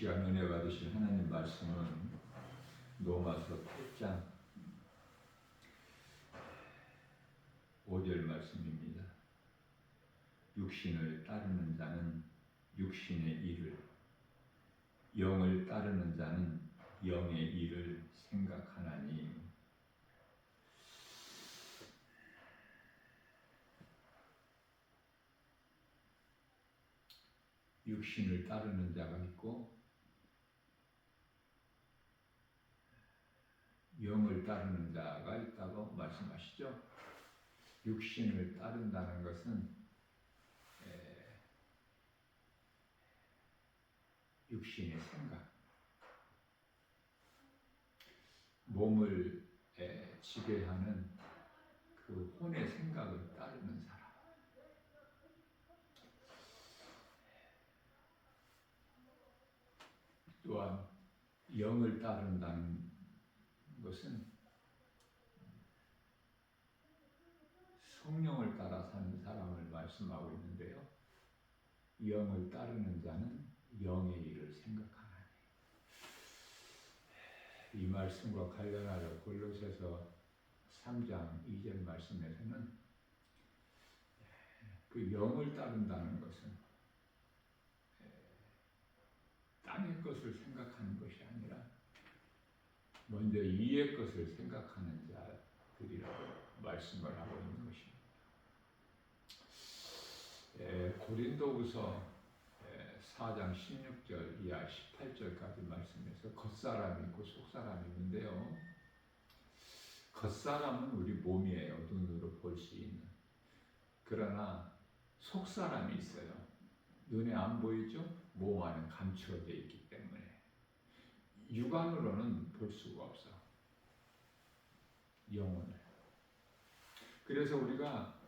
시간 은혜 받으실 하나님 말씀은 로마서 8장 5절 말씀입니다. 육신을 따르는 자는 육신의 일을, 영을 따르는 자는 영의 일을 생각하나니. 육신을 따르는 자가 있고 영을 따르는 자가 있다고 말씀하시죠. 육신을 따른다는 것은 육신의 생각, 몸을 지배하는 그 혼의 생각을 따르는 사람. 또한 영을 따른다는 것은 성령을 따라 사는 사람을 말씀하고 있는데요. 영을 따르는 자는 영의 일을 생각하나니. 이 말씀과 관련하여 골로새서 3장 2절 말씀에서는 그 영을 따른다는 것은 땅의 것을 생각하는 것이 아니라 먼저 위의 것을 생각하는 자들이라고 말씀을 하고 있는 것입니다. 고린도후서 4장 16절 이하 18절까지 말씀에서 겉사람이 있고 속사람이 있는데요. 겉사람은 우리 몸이에요. 눈으로 볼 수 있는. 그러나 속사람이 있어요. 눈에 안 보이죠? 몸 안에 감추어져 있기 때문에 육안으로는 볼 수가 없어. 영혼을. 그래서 우리가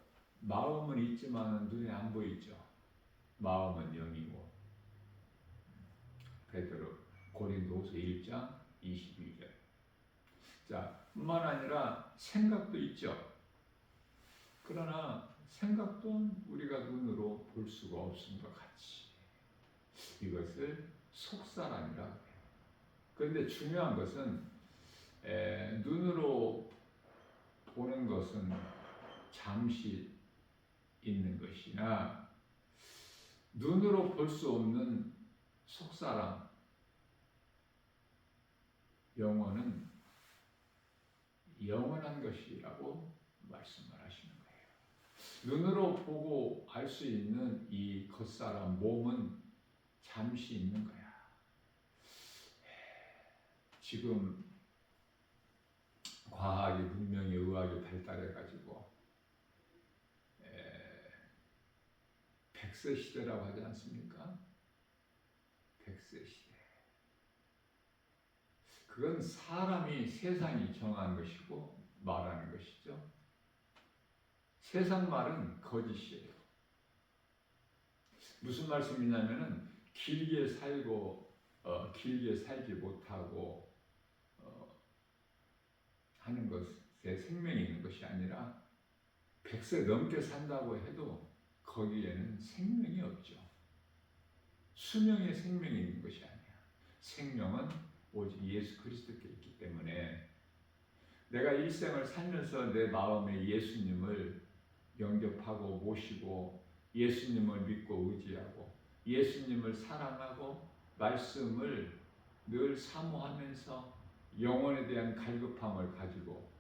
마음은 있지만 눈에 안 보이죠. 마음은 영이고. 베드로 고린도후서 1장 22절. 자, 뿐만 아니라 생각도 있죠. 그러나 생각도 우리가 눈으로 볼 수가 없음과 같이 이것을 속사람이라고 해요. 그런데 중요한 것은 눈으로 보는 것은 잠시 있는 것이나 눈으로 볼 수 없는 속사람, 영혼은 영원한 것이라고 말씀을 하시는 거예요. 눈으로 보고 알 수 있는 이 겉사람, 몸은 잠시 있는 거야. 지금 과학이 분명히 의학이 발달해가지고 100세 시대라고 하지 않습니까? 100세 시대. 그건 사람이 세상이 정한 것이고 말하는 것이죠. 세상 말은 거짓이에요. 무슨 말씀이냐면은 길게 살고 길게 살지 못하고 하는 것에 생명이 있는 것이 아니라 100세 넘게 산다고 해도 거기에는 생명이 없죠. 수명의 생명이 있는 것이 아니야. 생명은 오직 예수 그리스도께 있기 때문에 내가 일생을 살면서 내 마음에 예수님을 영접하고 모시고 예수님을 믿고 의지하고 예수님을 사랑하고 말씀을 늘 사모하면서 영혼에 대한 갈급함을 가지고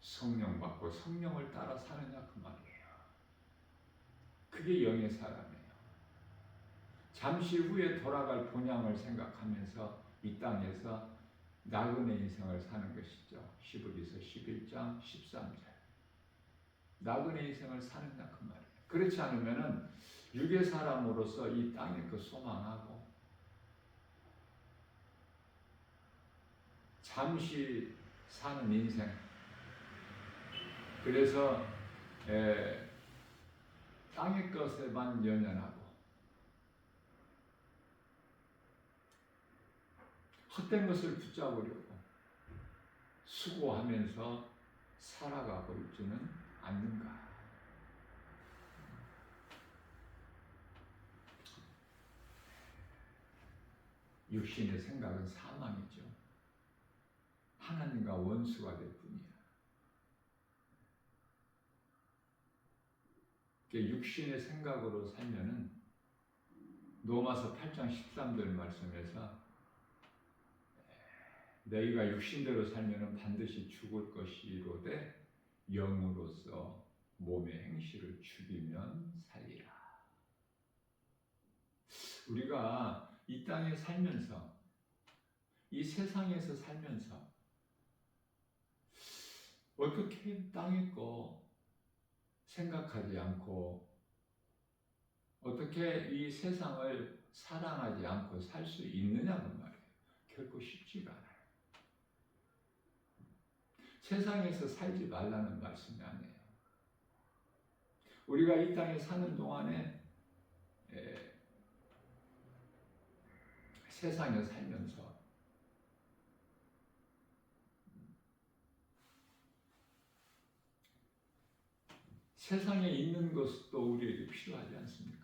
성령 받고 성령을 따라 사느냐 그 말이에요. 그게 영의 사람이에요. 잠시 후에 돌아갈 본향을 생각하면서 이 땅에서 나그네 인생을 사는 것이죠. 히브리서 11장 13절. 나그네 인생을 사느냐 그 말이에요. 그렇지 않으면은 육의 사람으로서 이 땅에 그 소망하고 잠시 사는 인생. 그래서 땅의 것에만 연연하고 헛된 것을 붙잡으려고 수고하면서 살아가고 있지는 않는가. 육신의 생각은 사망이죠. 하나님과 원수가 될 뿐이야. 육신의 생각으로 살면은 로마서 8장 13절 말씀에서 너희가 육신대로 살면은 반드시 죽을 것이로되 영으로서 몸의 행실을 죽이면 살리라. 우리가 이 땅에 살면서, 이 세상에서 살면서 어떻게 땅의 거 생각하지 않고 어떻게 이 세상을 사랑하지 않고 살 수 있느냐는 말이에요. 결코 쉽지가 않아요. 세상에서 살지 말라는 말씀이 아니에요. 우리가 이 땅에 사는 동안에 세상에 살면서 세상에 있는 것도 우리에게 필요하지 않습니까?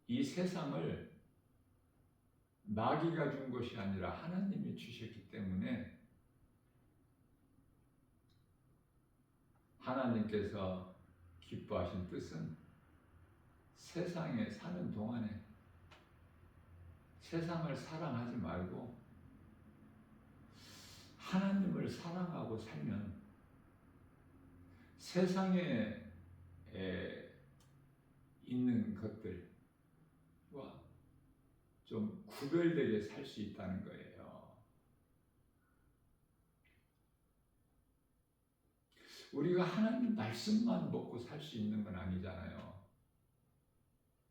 이 세상을 마귀가 준 것이 아니라 하나님이 주셨기 때문에 하나님께서 기뻐하신 뜻은 세상에 사는 동안에 세상을 사랑하지 말고 하나님을 사랑하고 살면 세상에 있는 것들과 좀 구별되게 살 수 있다는 거예요. 우리가 하나님 말씀만 먹고 살 수 있는 건 아니잖아요.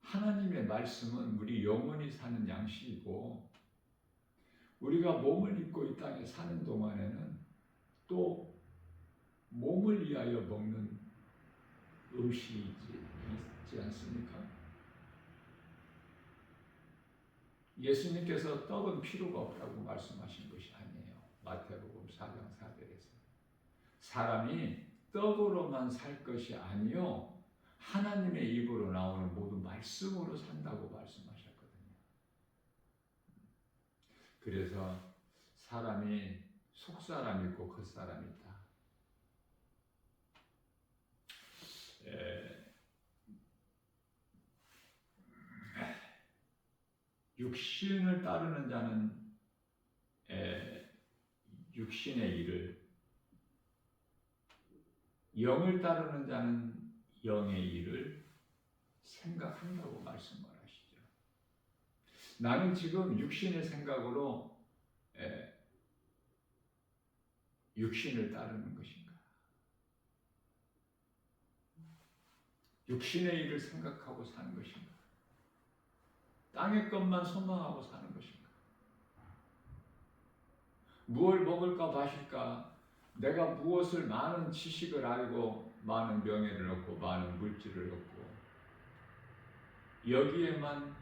하나님의 말씀은 우리 영원히 사는 양식이고 우리가 몸을 입고 이 땅에 사는 동안에는 또 몸을 위하여 먹는 음식이 있지 않습니까? 예수님께서 떡은 필요가 없다고 말씀하신 것이 아니에요. 마태복음 4장 4절에서 사람이 떡으로만 살 것이 아니요 하나님의 입으로 나오는 모든 말씀으로 산다고 말씀하셨거든요. 그래서 사람이 속사람이 있고 겉사람이 있다. 육신을 따르는 자는 육신의 일을, 영을 따르는 자는 영의 일을 생각한다고 말씀을 하시죠. 나는 지금 육신의 생각으로 육신을 따르는 것인가? 육신의 일을 생각하고 사는 것인가? 땅의 것만 소망하고 사는 것인가? 무엇을 먹을까 마실까? 내가 무엇을 많은 지식을 알고 많은 명예를 얻고 많은 물질을 얻고 여기에만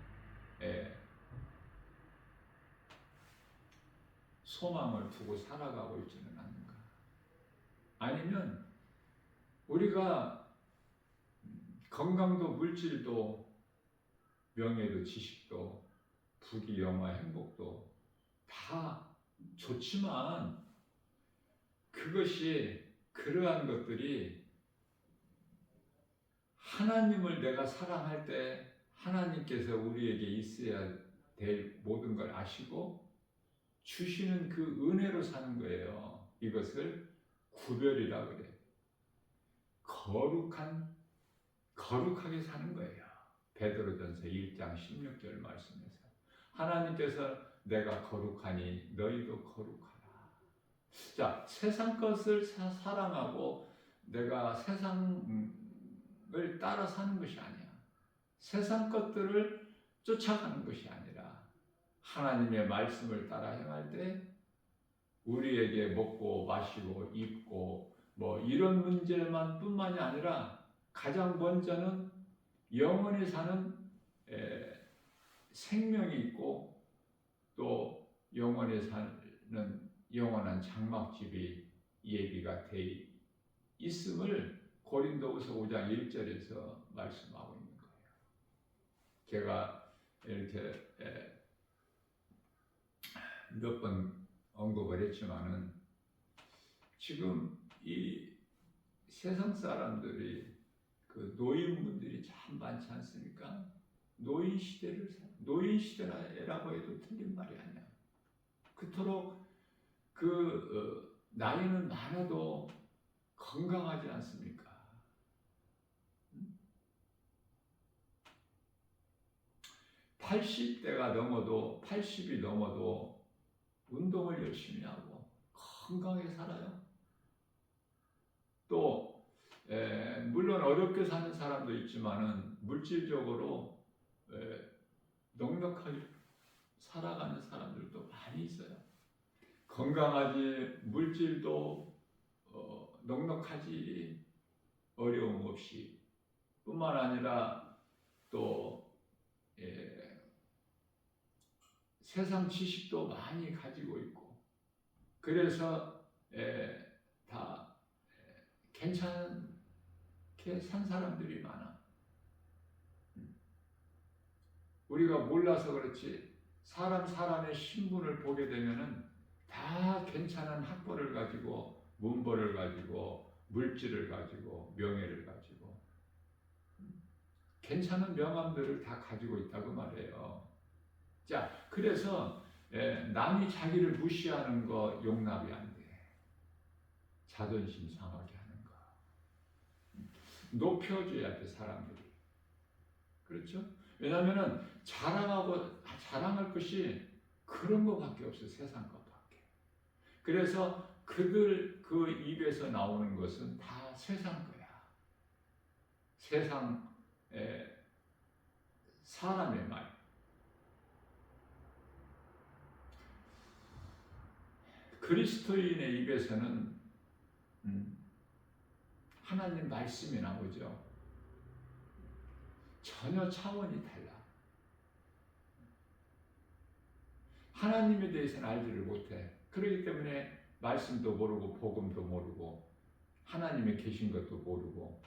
소망을 두고 살아가고 있지는 않는가? 아니면 우리가 건강도 물질도 명예도 지식도 부귀 영화 행복도 다 좋지만 그것이 그러한 것들이 하나님을 내가 사랑할 때 하나님께서 우리에게 있어야 될 모든 걸 아시고 주시는 그 은혜로 사는 거예요. 이것을 구별이라 그래. 거룩하게 사는 거예요. 베드로전서 1장 16절 말씀에서 하나님께서 내가 거룩하니 너희도 거룩하라. 자, 세상 것을 사랑하고 내가 세상을 따라 사는 것이 아니야. 세상 것들을 쫓아가는 것이 아니라 하나님의 말씀을 따라 행할 때 우리에게 먹고 마시고 입고 뭐 이런 문제만 뿐만이 아니라 가장 먼저는 영원히 사는 생명이 있고 또 영원히 사는 영원한 장막집이 예비가 돼 있음을 그 고린도후서 5장 1절에서 말씀하고 있는 거예요. 제가 이렇게 몇 번 언급을 했지만은 지금 이 세상 사람들이 그 노인분들이 참 많지 않습니까? 노인 시대라고 해도 틀린 말이 아니야. 그토록 나이는 많아도 건강하지 않습니까? 80대가 넘어도 80이 넘어도 운동을 열심히 하고 건강하게 살아요. 또 물론 어렵게 사는 사람도 있지만은 물질적으로 넉넉하게 살아가는 사람들도 많이 있어요. 건강하지 물질도 넉넉하지 어려움 없이 뿐만 아니라 또 세상 지식도 많이 가지고 있고 그래서 다 괜찮게 산 사람들이 많아. 우리가 몰라서 그렇지 사람의 신분을 보게 되면은 다 괜찮은 학벌을 가지고 문벌을 가지고 물질을 가지고 명예를 가지고 괜찮은 명함들을 다 가지고 있다고 말해요. 자, 그래서 남이 자기를 무시하는 거 용납이 안 돼. 자존심 상하게 하는 거. 높여줘야 돼, 사람들이. 그렇죠? 왜냐하면은 자랑할 것이 그런 거밖에 없어요. 세상 것밖에. 그래서 그들 그 입에서 나오는 것은 다 세상 거야. 세상 사람의 말. 그리스도인의 입에서는 하나님 말씀이 나오죠. 전혀 차원이 달라. 하나님에 대해서는 알지를 못해. 그렇기 때문에 말씀도 모르고 복음도 모르고 하나님의 계신 것도 모르고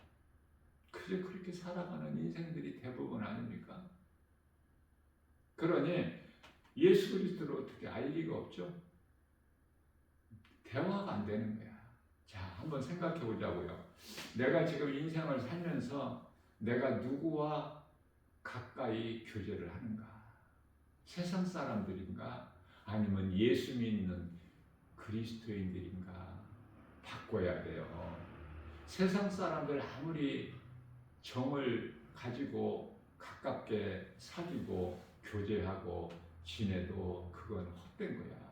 그저 그렇게 살아가는 인생들이 대부분 아닙니까? 그러니 예수 그리스도를 어떻게 알 리가 없죠? 대화가 안 되는 거야. 자, 한번 생각해 보자고요. 내가 지금 인생을 살면서 내가 누구와 가까이 교제를 하는가? 세상 사람들인가? 아니면 예수 믿는 그리스도인들인가? 바꿔야 돼요. 세상 사람들 아무리 정을 가지고 가깝게 사귀고 교제하고 지내도 그건 헛된 거야.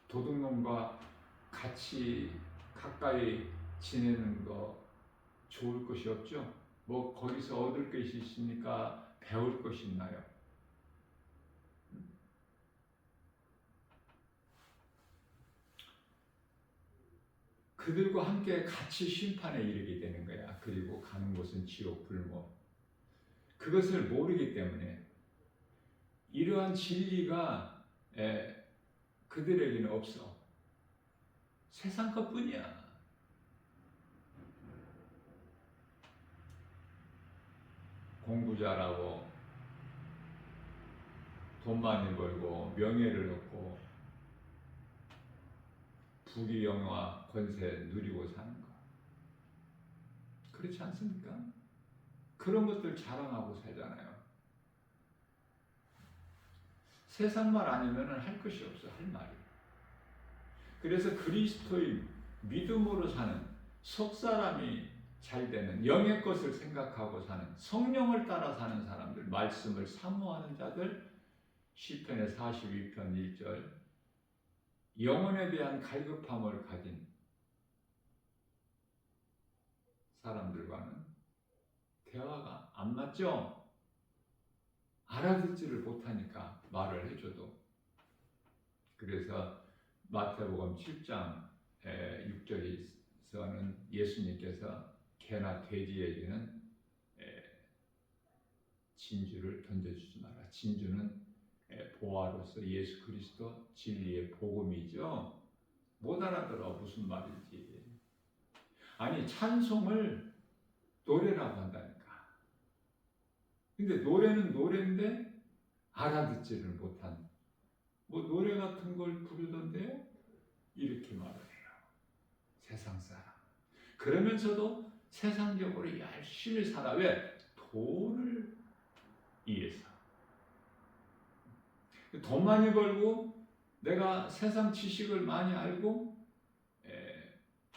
도둑놈과 같이 가까이 지내는 거 좋을 것이 없죠? 뭐 거기서 얻을 것이 있으니까 배울 것이 있나요? 그들과 함께 같이 심판에 이르게 되는 거야. 그리고 가는 곳은 지옥 불못. 그것을 모르기 때문에 이러한 진리가 그들에게는 없어. 세상 것뿐이야. 공부 잘하고 돈 많이 벌고 명예를 얻고 부귀영화 권세 누리고 사는 거. 그렇지 않습니까? 그런 것들 자랑하고 살잖아요. 세상 말 아니면 할 것이 없어. 할 말이. 그래서 그리스도인 믿음으로 사는 속사람이 잘 되는 영의 것을 생각하고 사는 성령을 따라 사는 사람들, 말씀을 사모하는 자들, 시편의 42편 1절 영혼에 대한 갈급함을 가진 사람들과는 대화가 안 맞죠? 알아듣지를 못하니까 말을 해줘도. 그래서 마태복음 7장 6절에서는 예수님께서 개나 돼지에게는 진주를 던져주지 마라. 진주는 보화로서 예수 그리스도 진리의 복음이죠. 못 알아들어 무슨 말인지. 아니 찬송을 노래라고 한다니까. 근데 노래는 노래인데 알아듣지를 못한 뭐 노래 같은 걸 부르던데요? 이렇게 말을 해요. 세상 사람. 그러면서도 세상적으로 열심히 살아. 왜? 돈을 위해서. 돈 많이 벌고 내가 세상 지식을 많이 알고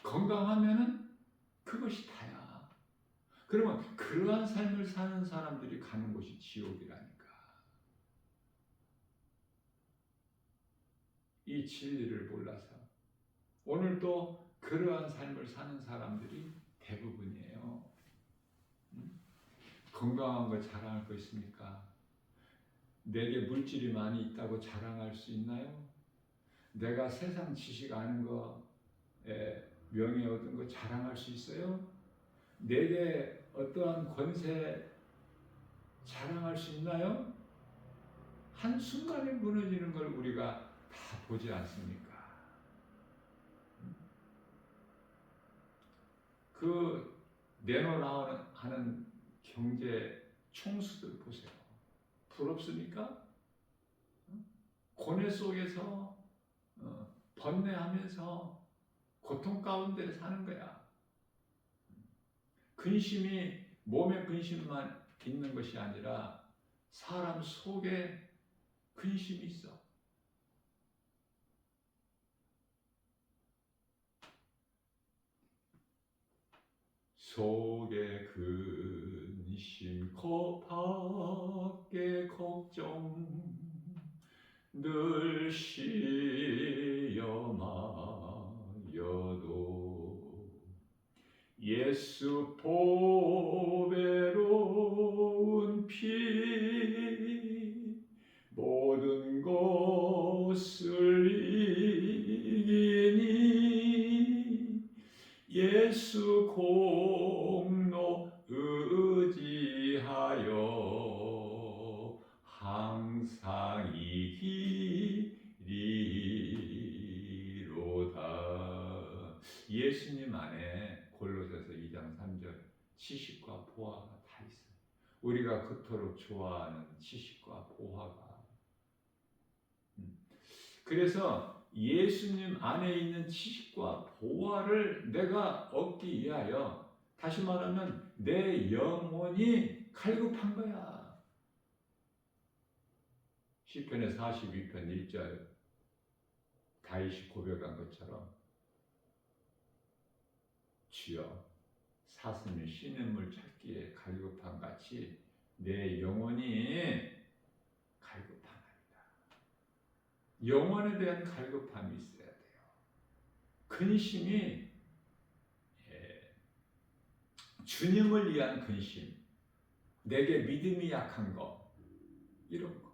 건강하면은 그것이 다야. 그러면 그러한 삶을 사는 사람들이 가는 곳이 지옥이라니까. 이 진리를 몰라서 오늘도 그러한 삶을 사는 사람들이 대부분이에요. 건강한 걸 자랑할 거 있습니까? 내게 물질이 많이 있다고 자랑할 수 있나요? 내가 세상 지식 아는 거, 명예 얻은 거 자랑할 수 있어요? 내게 어떠한 권세 자랑할 수 있나요? 한순간에 무너지는 걸 우리가 다 보지 않습니까? 그 내놓으라 하는 경제 총수들 보세요. 부럽습니까? 고뇌 속에서 번뇌하면서 고통 가운데 사는 거야. 근심이 몸에 근심만 있는 것이 아니라 사람 속에 근심이 있어. 속에 근심 밖에 걱정 늘 시험하여도 예수 보배로운 피 모든 것을 이기니 예수 공로 의지하여 항상 이기리로다. 예수님 안에 골로새서 2장 3절 지식과 보화가 다 있어요. 우리가 그토록 좋아하는 지식과 보화가. 그래서 예수님 안에 있는 지식과 보화를 내가 얻기 위하여, 다시 말하면 내 영혼이 갈급한 거야. 시편의 42편 1절 다윗이 고백한 것처럼 주여 사슴이 시냇물 찾기에 갈급한 같이 내 영혼이 갈급하나이다. 영혼에 대한 갈급함이 있어야 돼요. 근심이 주님을 위한 근심, 내게 믿음이 약한 거, 이런 거.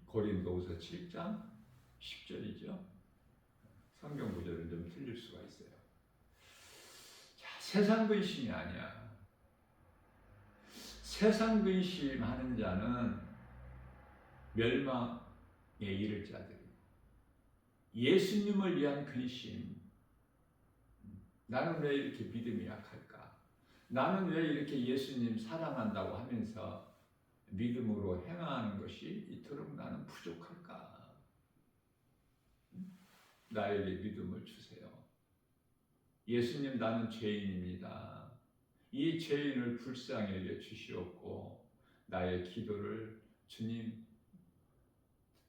고린도후서 7장 10절이죠. 성경 구절은 좀 틀릴 수가 있어요. 자, 세상 근심이 아니야. 세상 근심하는 자는 멸망에 이를 자들이고, 예수님을 위한 근심, 나는 왜 이렇게 믿음이 약할까? 나는 왜 이렇게 예수님 사랑한다고 하면서 믿음으로 행하는 것이 이토록 나는 부족할까? 나에게 믿음을 주세요. 예수님, 나는 죄인입니다. 이 죄인을 불쌍히 여겨 주시옵고 나의 기도를 주님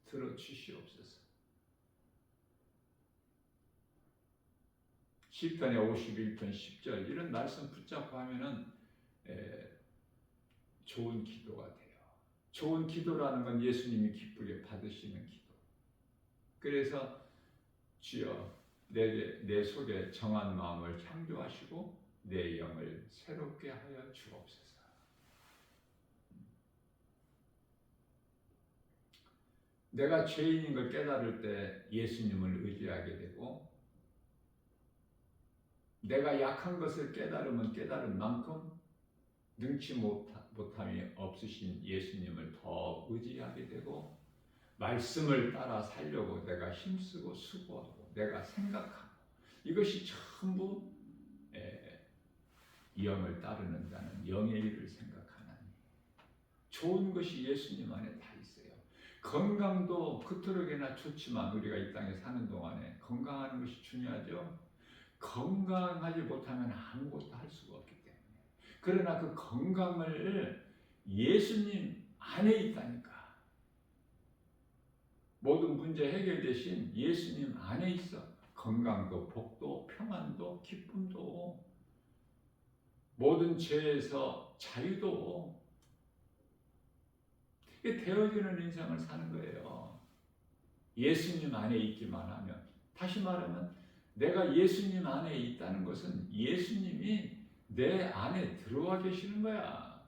들어주시옵소서. 시편의 51편 10절 이런 말씀 붙잡고 하면은 좋은 기도가 돼요. 좋은 기도라는 건 예수님이 기쁘게 받으시는 기도. 그래서 주여 내 속에 정한 마음을 창조하시고 내 영을 새롭게 하여 주옵소서. 내가 죄인인 걸 깨달을 때 예수님을 의지하게 되고, 내가 약한 것을 깨달으면 깨달은 만큼 능치 못함이 없으신 예수님을 더 의지하게 되고, 말씀을 따라 살려고 내가 힘쓰고 수고하고 내가 생각하고 이것이 전부 영을 따르는 자는 영의 일을 생각하나니. 좋은 것이 예수님 안에 다 있어요. 건강도 그토록이나 좋지만 우리가 이 땅에 사는 동안에 건강하는 것이 중요하죠. 건강하지 못하면 아무것도 할 수가 없기 때문에. 그러나 그 건강을 예수님 안에 있다니까. 모든 문제 해결되신 예수님 안에 있어. 건강도 복도 평안도 기쁨도 모든 죄에서 자유도 되어지는 인생을 사는 거예요. 예수님 안에 있기만 하면. 다시 말하면 내가 예수님 안에 있다는 것은 예수님이 내 안에 들어와 계시는 거야.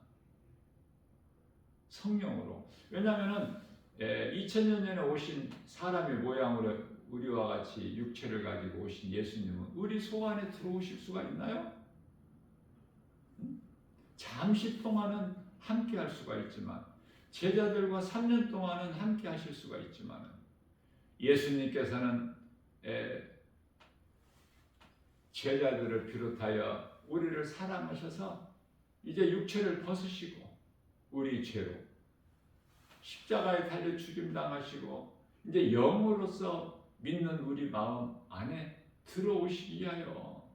성령으로. 왜냐하면 2000년 전에 오신 사람의 모양으로 우리와 같이 육체를 가지고 오신 예수님은 우리 속 안에 들어오실 수가 있나요? 잠시 동안은 함께 할 수가 있지만 제자들과 3년 동안은 함께 하실 수가 있지만 예수님께서는 제자들을 비롯하여 우리를 사랑하셔서 이제 육체를 벗으시고 우리 죄로 십자가에 달려 죽임당하시고 이제 영으로서 믿는 우리 마음 안에 들어오시기 위하여.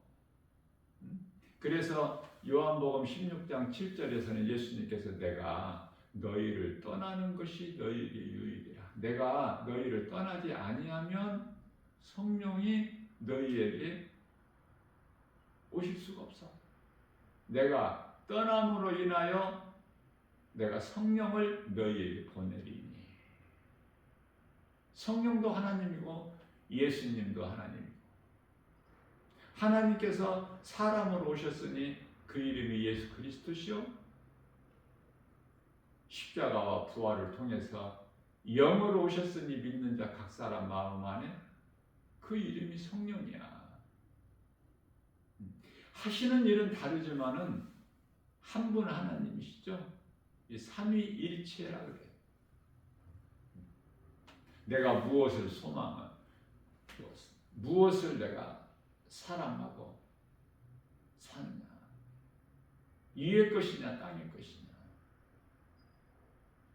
그래서 요한복음 16장 7절에서는 예수님께서 내가 너희를 떠나는 것이 너희에게 유익이라. 내가 너희를 떠나지 아니하면 성령이 너희에게 오실 수가 없어. 내가 떠남으로 인하여 내가 성령을 너희에게 보내리니. 성령도 하나님이고 예수님도 하나님이고 하나님께서 사람으로 오셨으니 그 이름이 예수 그리스도시요 십자가와 부활을 통해서 영으로 오셨으니 믿는 자 각 사람 마음 안에 그 이름이 성령이야. 하시는 일은 다르지만은 한 분 하나님이시죠. 이 삼위일체라 그래. 내가 무엇을 소망하고 무엇을 내가 사랑하고 사느냐. 위의 것이냐 땅의 것이냐.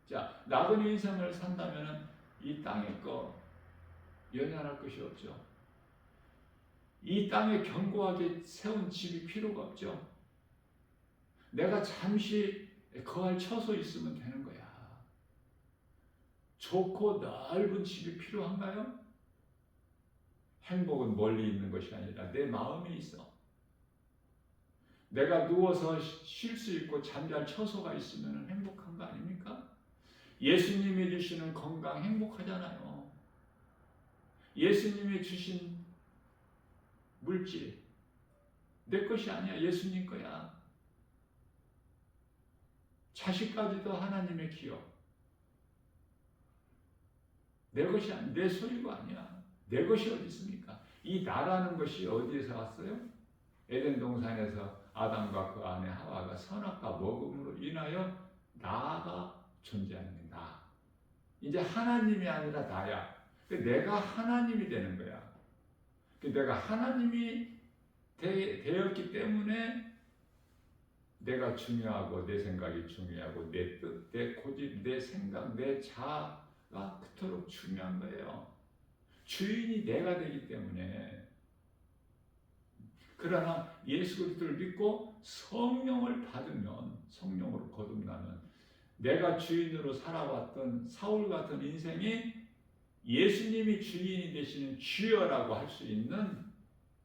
자, 나그네 인생을 산다면 이 땅의 거 연연할 것이 없죠. 이 땅에 견고하게 세운 집이 필요가 없죠. 내가 잠시 거할 처소 있으면 되는 거야. 좋고 넓은 집이 필요한가요? 행복은 멀리 있는 것이 아니라 내 마음에 있어. 내가 누워서 쉴 수 있고 잠잘 처소가 있으면 행복한 거 아닙니까? 예수님이 주시는 건강 행복하잖아요. 예수님이 주신 물질 내 것이 아니야. 예수님 거야. 자식까지도 하나님의 기업. 내 것이 아니야. 내 소유가 아니야. 내 것이 어디 있습니까? 이 나라는 것이 어디에서 왔어요? 에덴 동산에서 아담과 그 아내 하와가 선악과 먹음으로 인하여 나가 존재하는 나. 이제 하나님이 아니라 나야. 내가 하나님이 되는 거야. 내가 하나님이 되었기 때문에 내가 중요하고 내 생각이 중요하고 내 뜻, 내 고집, 내 생각, 내 자아가 그토록 중요한 거예요. 주인이 내가 되기 때문에. 그러나 예수 그리스도를 믿고 성령을 받으면, 성령으로 거듭나면 내가 주인으로 살아왔던 사울 같은 인생이 예수님이 주인이 되시는 주여라고 할 수 있는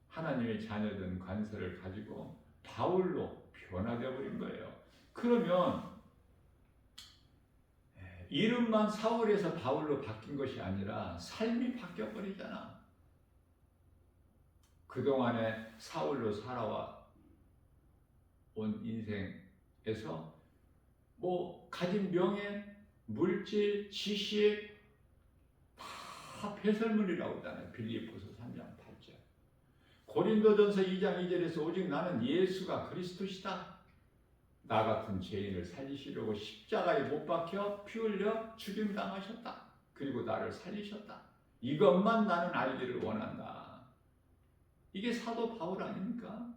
하나님의 자녀된 관세를 가지고 바울로 변화되어 버린 거예요. 그러면 이름만 사울에서 바울로 바뀐 것이 아니라 삶이 바뀌어 버리잖아. 그동안에 사울로 살아와 온 인생에서 가진 명예, 물질, 지식 다 배설물이라고 하잖아요. 빌립보서 3장 8절. 고린도전서 2장 2절에서 오직 나는 예수가 그리스도시다. 나 같은 죄인을 살리시려고 십자가에 못 박혀 피 흘려 죽임당하셨다. 그리고 나를 살리셨다. 이것만 나는 알기를 원한다. 이게 사도 바울 아닙니까?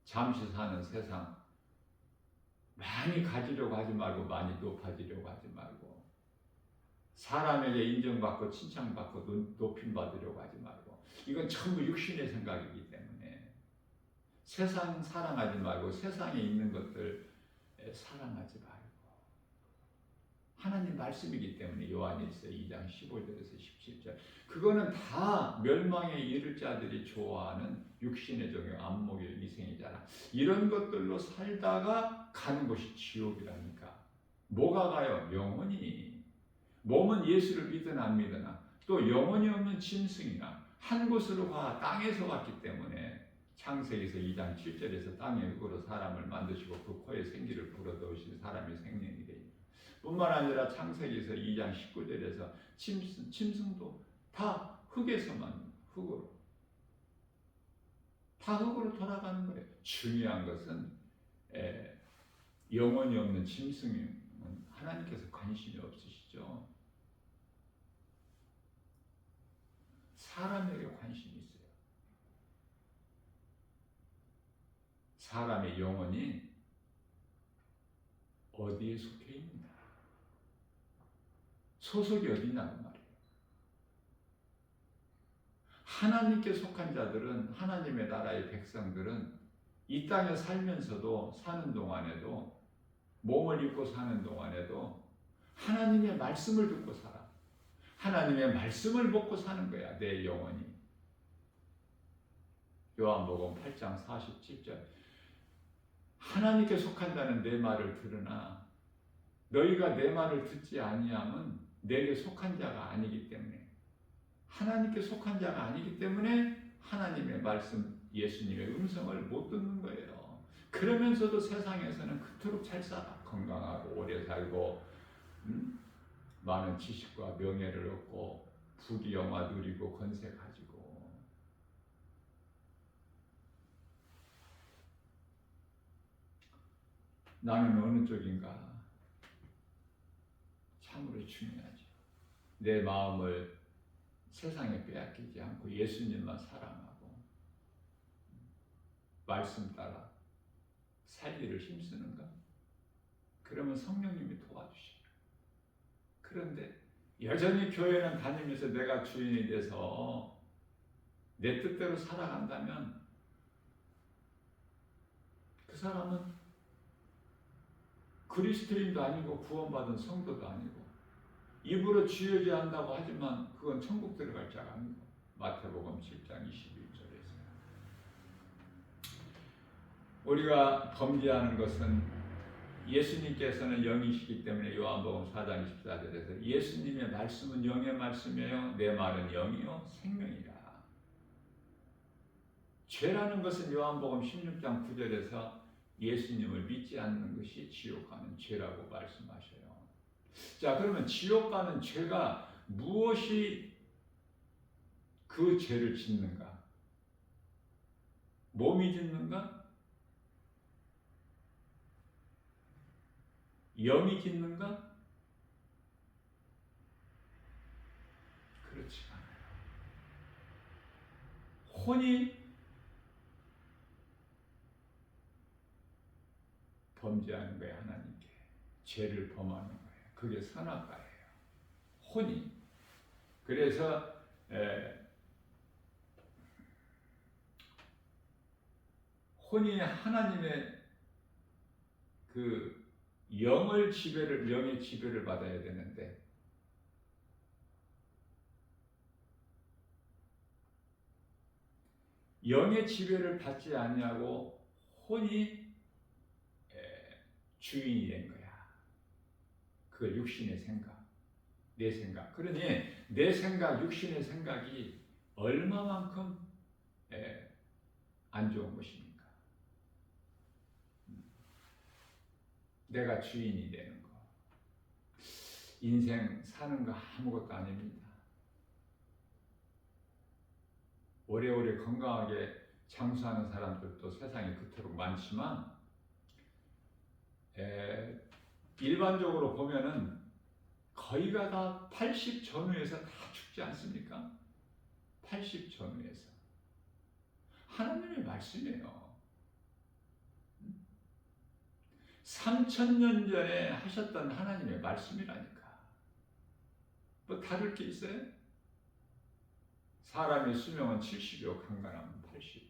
잠시 사는 세상 많이 가지려고 하지 말고 많이 높아지려고 하지 말고 사람에게 인정받고 칭찬받고 높임받으려고 하지 말고 이건 전부 육신의 생각이기 때문에 세상 사랑하지 말고 세상에 있는 것들 사랑하지 말고 하나님 말씀이기 때문에 요한일서 2장 15절에서 17절 그거는 다 멸망에 이를 자들이 좋아하는 육신의 종교 안목의 위생이잖아. 이런 것들로 살다가 가는 것이 지옥이라니까. 뭐가 가요? 영혼이. 몸은 예수를 믿으나 안 믿으나 또 영혼이 없는 짐승이나 한 곳으로 가 땅에서 왔기 때문에 창세기서 2장 7절에서 땅의 흙으로 사람을 만드시고 그 코에 생기를 불어넣으신 사람이 생명이 되니 뿐만 아니라 창세기서 2장 19절에서 짐승도 다 흙에서만 흙으로 다 흙으로 돌아가는 거예요. 중요한 것은 영혼이 없는 짐승은 하나님께서 관심이 없으시죠. 사람에게 관심이 있어요. 사람의 영혼이 어디에 속해 있는가? 소속이 어디냐고 말이에요. 하나님께 속한 자들은 하나님의 나라의 백성들은 이 땅에 살면서도 사는 동안에도 몸을 입고 사는 동안에도 하나님의 말씀을 듣고 살아. 하나님의 말씀을 먹고 사는 거야. 내 영혼이. 요한복음 8장 47절 하나님께 속한다는 내 말을 들으나 너희가 내 말을 듣지 아니함은 내게 속한 자가 아니기 때문에 하나님께 속한 자가 아니기 때문에 하나님의 말씀 예수님의 음성을 못 듣는 거예요. 그러면서도 세상에서는 그토록 잘 살아. 건강하고 오래 살고 많은 지식과 명예를 얻고 부귀영화 누리고 권세 가지고 나는 어느 쪽인가? 참으로 중요하죠. 내 마음을 세상에 빼앗기지 않고 예수님만 사랑하고 말씀 따라 살기를 힘쓰는가? 그러면 성령님이 도와주시죠. 그런데 여전히 교회는 다니면서 내가 주인이 돼서 내 뜻대로 살아간다면 그 사람은 그리스도인도 아니고 구원받은 성도도 아니고 입으로 주여지 한다고 하지만 그건 천국 들어갈 자가 아니고 마태복음 7장 21절에서 우리가 범죄하는 것은 예수님께서는 영이시기 때문에 요한복음 4장 24절에서 예수님의 말씀은 영의 말씀이에요. 내 말은 영이요 생명이라. 죄라는 것은 요한복음 16장 9절에서 예수님을 믿지 않는 것이 지옥 가는 죄라고 말씀하셔요. 자, 그러면 지옥 가는 죄가 무엇이 그 죄를 짓는가? 몸이 짓는가? 영이 짓는가? 그렇지 않아요. 혼이 범죄하는 거예요. 하나님께 죄를 범하는 거예요. 그게 선악과예요. 혼이. 그래서 혼이 하나님의 그 영의 지배를 받아야 되는데 영의 지배를 받지 아니하고 혼이 주인이 된 거야. 그 육신의 생각, 내 생각. 그러니 내 생각, 육신의 생각이 얼마만큼 안 좋은 것입니까? 내가 주인이 되는 거. 인생 사는 거 아무것도 아닙니다. 오래오래 건강하게 장수하는 사람들도 세상에 그토록 많지만 일반적으로 보면은 거의가 다 80 전후에서 다 죽지 않습니까? 80전후에서 하나님의 말씀이에요. 3000년 전에 하셨던 하나님의 말씀이라니까. 뭐 다를 게 있어요? 사람의 수명은 70이요 강간하면 80.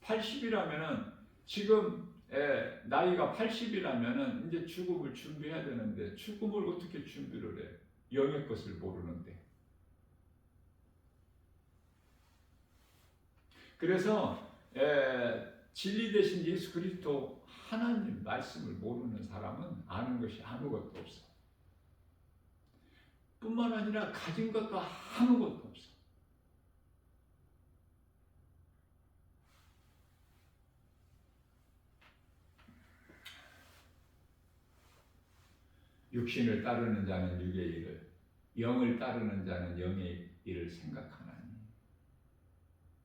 80이라면은 지금 나이가 80이라면은 이제 죽음을 준비해야 되는데 죽음을 어떻게 준비를 해? 영의 것을 모르는데. 그래서 진리 대신 예수 그리스도 하나님 말씀을 모르는 사람은 아는 것이 아무것도 없어. 뿐만 아니라 가진 것도 아무것도 없어. 육신을 따르는 자는 육의 일을, 영을 따르는 자는 영의 일을 생각하나니.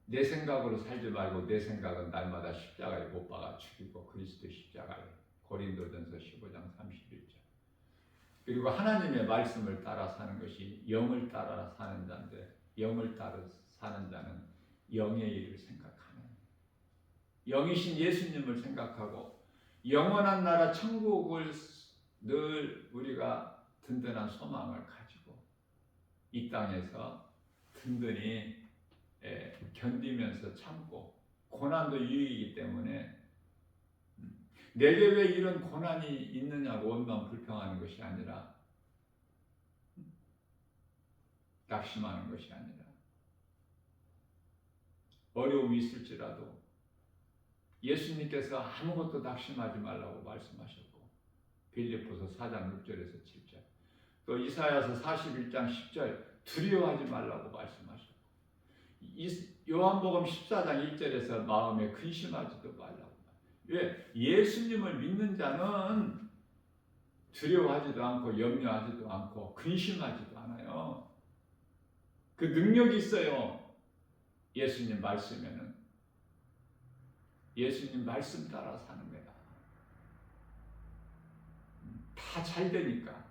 내 생각으로 살지 말고 내 생각은 날마다 십자가에 못 박아 죽이고 그리스도 십자가에. 고린도전서 15장 31절. 그리고 하나님의 말씀을 따라 사는 것이 영을 따라 사는 자인데, 영을 따라 사는 자는 영의 일을 생각하는, 영이신 예수님을 생각하고 영원한 나라 천국을 늘 우리가 든든한 소망을 가지고 이 땅에서 든든히 견디면서 참고, 고난도 유익이기 때문에 내게 왜 이런 고난이 있느냐고 원망 불평하는 것이 아니라, 낙심하는 것이 아니라, 어려움이 있을지라도 예수님께서 아무것도 낙심하지 말라고 말씀하셨고, 빌립보서 4장 6절에서 7절, 또 이사야서 41장 10절 두려워하지 말라고 말씀하셨고, 요한복음 14장 1절에서 마음에 근심하지도 말라고. 왜? 예수님을 믿는 자는 두려워하지도 않고 염려하지도 않고 근심하지도 않아요. 그 능력이 있어요. 예수님 말씀에는. 예수님 말씀 따라 사는 거야. 다 잘 되니까.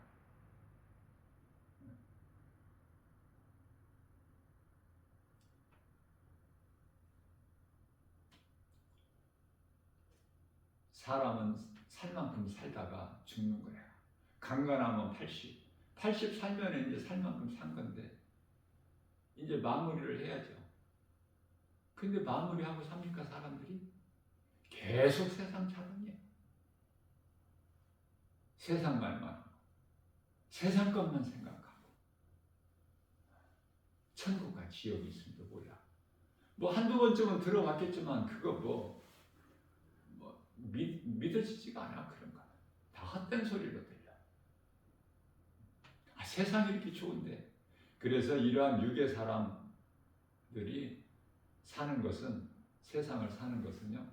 사람은 살 만큼 살다가 죽는 거야. 강간하면 80. 80 살면 이제 살 만큼 산 건데, 이제 마무리를 해야죠. 근데 마무리하고 삽니까, 사람들이? 계속 세상 자랑이에요. 세상 말만 하고, 세상 것만 생각하고, 천국과 지옥이 있음도 몰라. 뭐 한두 번쯤은 들어봤겠지만, 그거 믿어지지가 않아, 그런 거. 다 헛된 소리로 들려. 세상이 이렇게 좋은데. 그래서 이러한 육의 사람들이 사는 것은, 세상을 사는 것은요,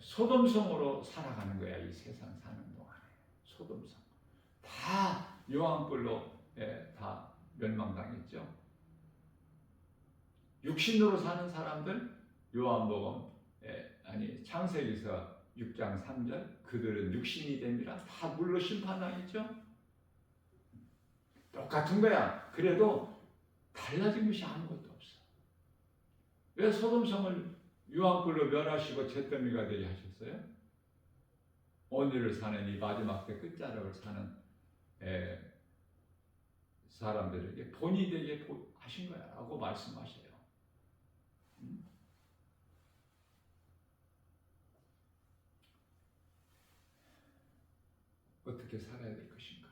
소돔성으로 살아가는 거야. 이 세상 사는 동안에. 소돔성. 다 요한불로 다 멸망당했죠. 육신으로 사는 사람들, 요한복음 창세기서 6장 3절, 그들은 육신이 됨이라 다 물로 심판당했죠. 똑같은 거야. 그래도 달라진 것이 아무것도 없어. 왜 소돔성을 유황불로 멸하시고 잿더미가 되게 하셨어요? 오늘을 사는 이 마지막 때 끝자락을 사는 사람들에게 본이 되게 하신 거야 라고 말씀하셔요. 어떻게 살아야 될 것인가?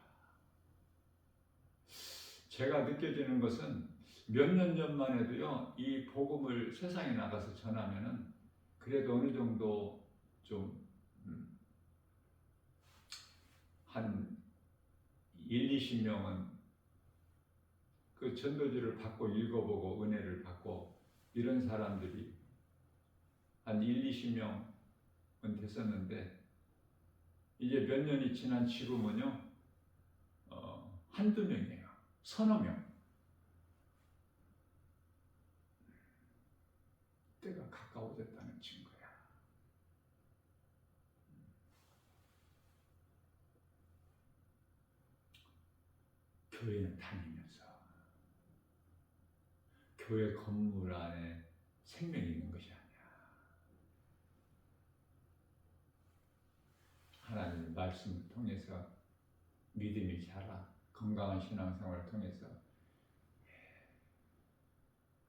제가 느껴지는 것은 몇 년 전만 해도요, 이 복음을 세상에 나가서 전하면은 그래도 어느 정도 좀 한 1, 20명은 그 전도지를 받고 읽어보고 은혜를 받고 이런 사람들이 한 1, 20명은 됐었는데, 이제 몇 년이 지난 지금은요, 한두 명이에요. 서너 명. 때가 가까워졌다는 증거야. 교회는 다니면서 교회 건물 안에 생명이 있는 것이 아니야. 하나님의 말씀을 통해서 믿음이 자라 건강한 신앙생활을 통해서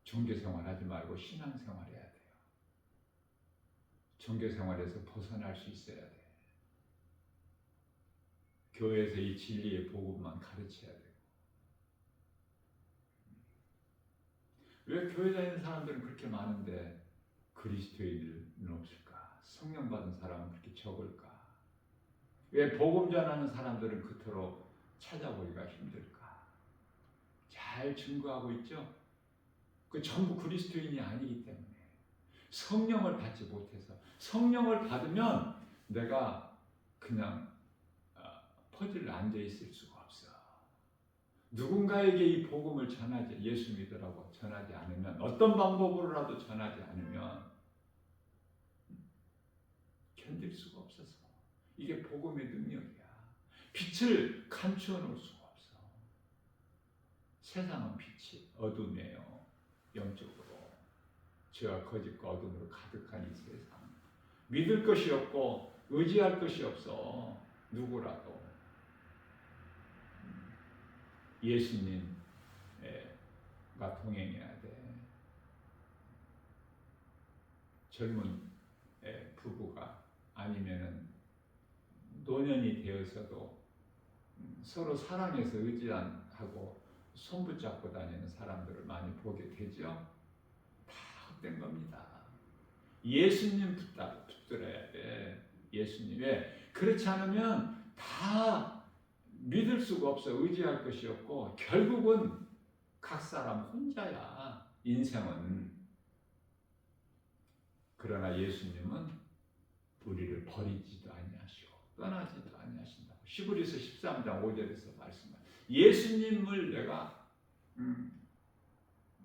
종교생활하지 말고 신앙생활해야 돼요. 종교생활에서 벗어날 수 있어야 돼. 교회에서 이 진리의 복음만 가르쳐야 되고. 왜 교회 다니는 사람들은 그렇게 많은데 그리스도인은 없을까? 성령 받은 사람은 그렇게 적을까? 왜 복음 전하는 사람들은 그토록 찾아보기가 힘들까? 잘 증거하고 있죠? 그 전부 그리스도인이 아니기 때문에 성령을 받지 못해서 성령을 받으면 내가 그냥 퍼즐로 앉아 있을 수가 없어. 누군가에게 이 복음을 전하지 예수 믿으라고 전하지 않으면 어떤 방법으로라도 전하지 않으면 견딜 수가 없어서 이게 복음의 능력이야. 빛을 감추어 놓을 수가 없어. 세상은 빛이 어둠이에요. 영적으로 죄와 거짓과 어둠으로 가득한 이 세상. 믿을 것이 없고 의지할 것이 없어. 누구라도 예수님과 동행해야 돼. 젊은 부부가 아니면은 노년이 되어서도 서로 사랑해서 의지하고 손붙잡고 다니는 사람들을 많이 보게 되죠. 다 헛된 겁니다. 예수님 붙들어야 돼. 예수님. 왜? 그렇지 않으면 다 믿을 수가 없어. 의지할 것이 없고 결국은 각 사람 혼자야. 인생은. 그러나 예수님은 우리를 버리지도 아니하시고 떠나지도 아니하신다고 히브리서 13장 5절에서 말씀합니다. 예수님을 내가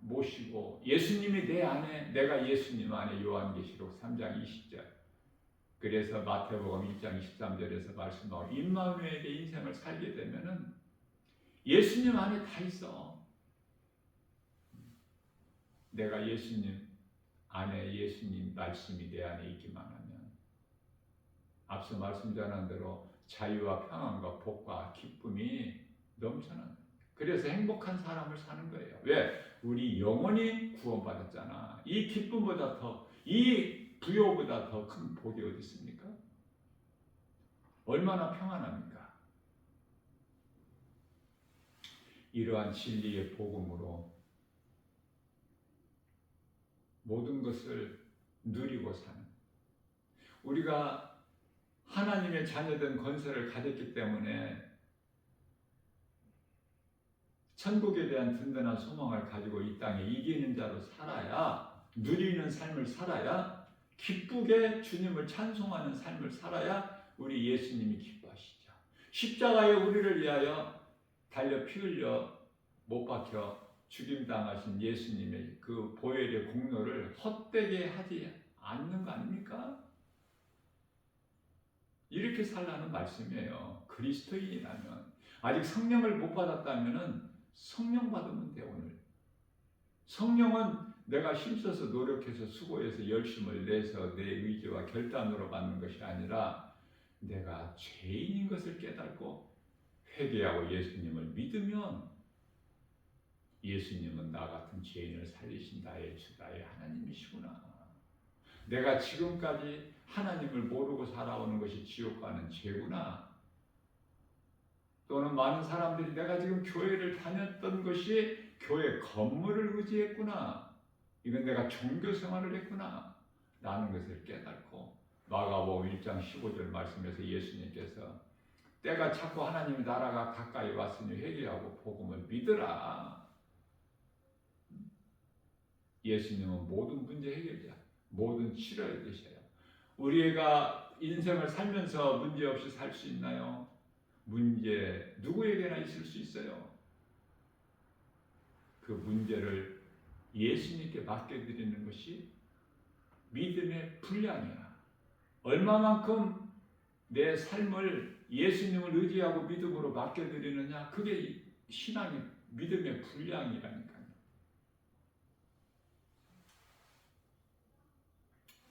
모시고 예수님이 내 안에 내가 예수님 안에 요한계시록 3장 20절 그래서 마태복음 1장 23절에서 말씀하고 임마누엘의 인생을 살게 되면은 예수님 안에 다 있어. 내가 예수님 안에 예수님 말씀이 내 안에 있기만 하면 앞서 말씀 전한 대로 자유와 평안과 복과 기쁨이 넘쳐나는. 그래서 행복한 사람을 사는 거예요. 왜? 우리 영혼이 구원받았잖아. 이 기쁨보다 더, 이 부요보다 더 큰 복이 어디 있습니까? 얼마나 평안합니까? 이러한 진리의 복음으로 모든 것을 누리고 사는 우리가 하나님의 자녀된 권세를 가졌기 때문에 천국에 대한 든든한 소망을 가지고 이 땅에 이기는 자로 살아야 누리는 삶을 살아야 기쁘게 주님을 찬송하는 삶을 살아야 우리 예수님이 기뻐하시죠. 십자가에 우리를 위하여 달려 피 흘려 못 박혀 죽임당하신 예수님의 그 보혈의 공로를 헛되게 하지 않는 거 아닙니까? 이렇게 살라는 말씀이에요. 그리스도인이라면 아직 성령을 못 받았다면은 성령 받으면 돼. 오늘 성령은 내가 힘써서 노력해서 수고해서 열심을 내서 내 의지와 결단으로 받는 것이 아니라 내가 죄인인 것을 깨닫고 회개하고 예수님을 믿으면 예수님은 나 같은 죄인을 살리신 나의 주 나의 하나님이시구나. 내가 지금까지 하나님을 모르고 살아오는 것이 지옥 가는 죄구나. 또는 많은 사람들이 내가 지금 교회를 다녔던 것이 교회 건물을 의지했구나. 이건 내가 종교 생활을 했구나. 라는 것을 깨닫고 마가복음 1장 15절 말씀에서 예수님께서 때가 찼고 하나님의 나라가 가까이 왔으니 회개하고 복음을 믿으라. 예수님은 모든 문제 해결자, 모든 치료해 주셔요. 우리가 인생을 살면서 문제 없이 살 수 있나요? 문제 누구에게나 있을 수 있어요. 그 문제를 예수님께 맡겨드리는 것이 믿음의 분량이야. 얼마만큼 내 삶을 예수님을 의지하고 믿음으로 맡겨드리느냐, 그게 신앙의 믿음의 분량이라니까요.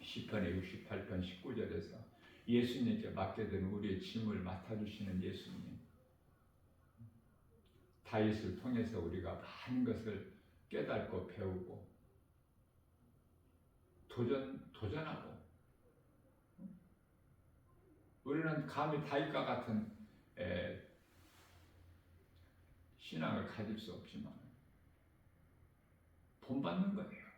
시편의 68편 19절에서 예수님께 맡게 된 우리의 짐을 맡아주시는 예수님, 다윗을 통해서 우리가 많은 것을 깨닫고 배우고 도전하고, 우리는 감히 다윗과 같은 신앙을 가질 수 없지만 본받는 거예요.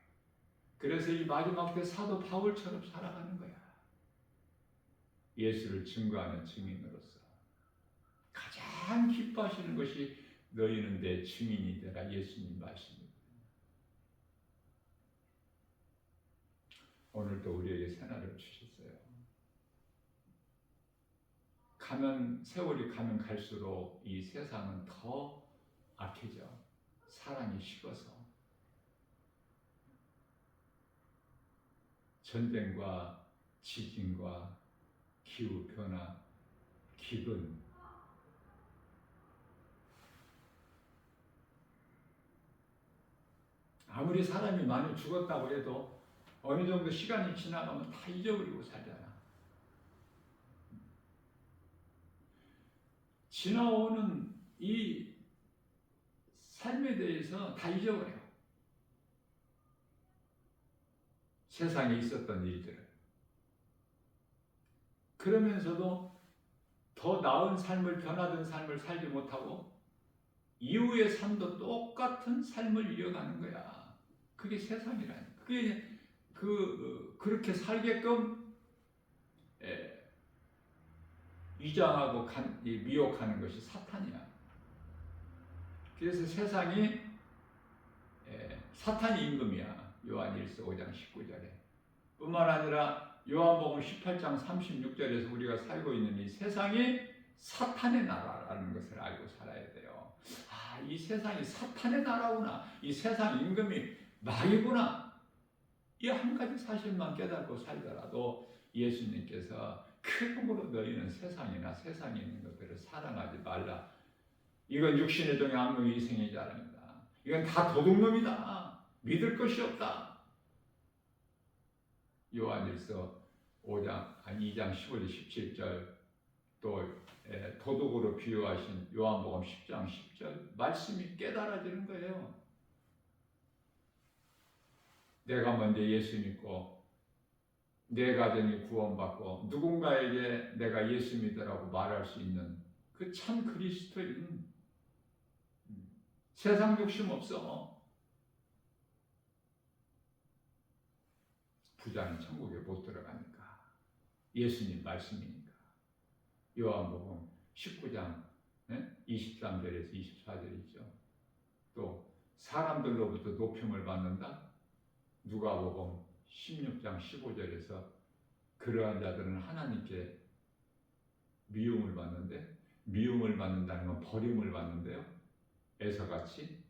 그래서 이 마지막 때 사도 바울처럼 살아가는 거야. 예수를 증거하는 증인으로서 가장 기뻐하시는 것이 너희는 내 증인이 되라, 예수님 말씀입니다. 오늘도 우리에게 새날을 주셨어요. 세월이 가면 갈수록 이 세상은 더 악해져. 사랑이 식어서 전쟁과 지진과 기후변화, 기근, 아무리 사람이 많이 죽었다고 해도 어느 정도 시간이 지나가면 다 잊어버리고 살잖아. 지나오는 이 삶에 대해서 다 잊어버려. 세상에 있었던 일들을. 그러면서도 더 나은 삶을, 변화된 삶을 살지 못하고 이후의 삶도 똑같은 삶을 이어가는 거야. 그게 세상이라니까. 그게 그렇게 살게끔 위장하고 미혹하는 것이 사탄이야. 그래서 세상이 사탄이 임금이야. 요한 1서 5장 19절에. 뿐만 아니라 요한복음 18장 36절에서 우리가 살고 있는 이 세상이 사탄의 나라라는 것을 알고 살아야 돼요. 아, 이 세상이 사탄의 나라구나. 이 세상 임금이 마귀구나. 이 한 가지 사실만 깨닫고 살더라도 예수님께서 그러므로 너희는 세상이나 세상에 있는 것들을 사랑하지 말라. 이건 육신의 종의 악령의 이생의 자랑이다. 이건 다 도둑놈이다. 믿을 것이 없다. 요한일서 2장 15절 17절 또 도둑으로 비유하신 요한복음 10장 10절 말씀이 깨달아지는 거예요. 내가 먼저 예수 믿고 내 가정이 구원받고 누군가에게 내가 예수 믿으라고 말할 수 있는 그 참 그리스도인. 세상 욕심 없어. 부자는 천국에 못 들어가니까. 예수님 말씀이니까. 요한복음 19장 23절에서 24절이죠. 또 사람들로부터 높임을 받는다. 누가복음 16장 15절에서 그러한 자들은 하나님께 미움을 받는데, 미움을 받는다는 건 버림을 받는데요. 에서같이,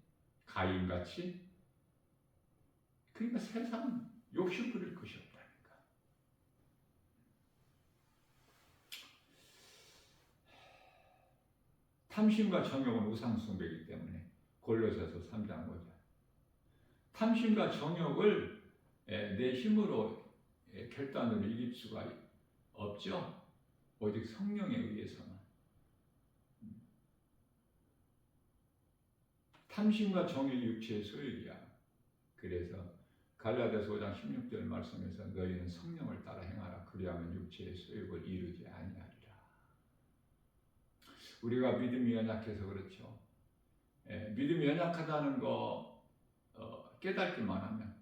가인같이. 그러니까 세상은 욕심 부릴 것이 없다니까. 탐심과 정욕은 우상숭배이기 때문에 골로새서 3장 5절. 탐심과 정욕을 내 힘으로 결단으로 이길 수가 없죠. 오직 성령에 의해서만. 탐심과 정욕이 육체의 소욕이야. 그래서 갈라디아서 5장 16절 말씀에서 너희는 성령을 따라 행하라. 그리하면 육체의 소욕을 이루지 아니하리라. 우리가 믿음이 연약해서 그렇죠. 믿음이 연약하다는 거 깨닫기만 하면,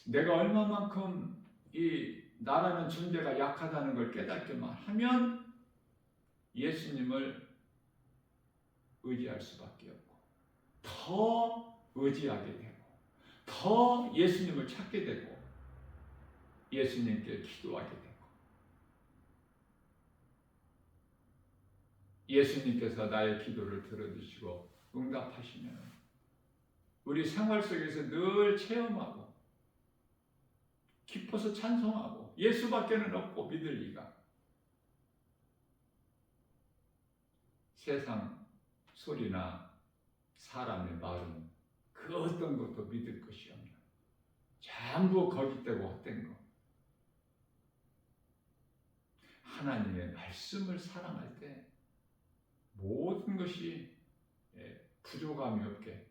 내가 얼마만큼 이 나라는 존재가 약하다는 걸 깨닫기만 하면 예수님을 의지할 수밖에 없고 더 의지하게 되고 더 예수님을 찾게 되고 예수님께 기도하게 되고 예수님께서 나의 기도를 들어주시고 응답하시면 우리 생활 속에서 늘 체험하고 기뻐서 찬송하고 예수밖에는 없고 믿을 리가. 세상 소리나 사람의 말은 그 어떤 것도 믿을 것이 없는 전부 거짓되고 헛된 거. 하나님의 말씀을 사랑할 때 모든 것이 부족함이 없게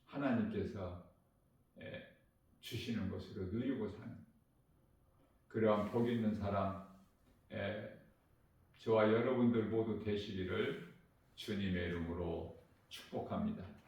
하나님께서 주시는 것으로 누리고 사는 그러한 복 있는 사람 저와 여러분들 모두 되시기를 주님의 이름으로 축복합니다.